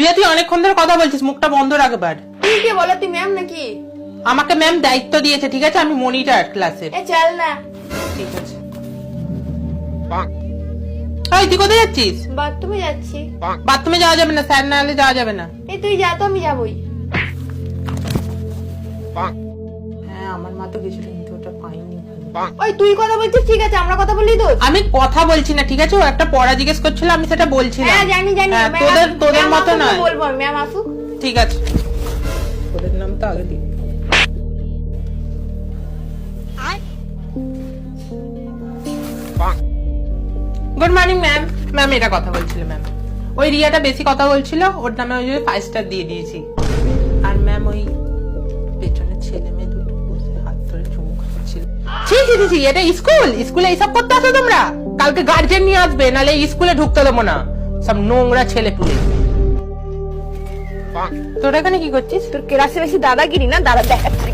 রিয়া তুই অনেকক্ষণ ধরে কথা বলছিস, মুখটা বন্ধ রাখ এবার। তুই কে বলো? তুই ম্যাম নাকি? আমাকে ম্যাম দায়িত্ব দিয়েছে, ঠিক আছে? আমি মনিটর ক্লাসের। চল না। ঠিক আছে। এই তুই কোথায় যাচ্ছিস? বাথরুমে যাচ্ছি। বাথরুমে যাওয়া যাবে না, স্যার না হলে যাওয়া যাবে না। তুই যা তো, আমি যাবই। হ্যাঁ আমার মা তো গেছিল কিন্তু ওটা পাইনি। ওই তুই কথা বলছিস, ঠিক আছে আমরা কথা বলি তো। আমি কথা বলছি না, ঠিক আছে? ও একটা পড়া জিজ্ঞেস করছিল, আমি সেটা বলছিলাম। হ্যাঁ জানি জানি। হ্যাঁ, তোদের মতো নয়। বলবো ম্যাম আসুক। ঠিক আছে, তোদের নাম তো আগে দিই। Good morning ma'am. ম্যাম এটা কথা বলছিল ম্যাম, ওই রিয়াটা বেশি কথা বলছিল, ওর নামে ওই 5 স্টার দিয়ে দিয়েছি। আর ম্যাম ওই পেছনে ছেলে মেয়ে দুটো বসে হাত ধরে চুমু খাচ্ছিল। ছি ছি ছি, এটা স্কুল? স্কুলে এইসব করতে আসো তোমরা? কালকে গার্জেন নিয়ে আসবে, নাহলে স্কুলে ঢুকতে দেবো না। সব নোংরা ছেলে পুলে। তোরা এখানে কি করছিস? তোর ক্লাসে বেশি দাদাগিরি না, দাদা দেখাচ্ছে।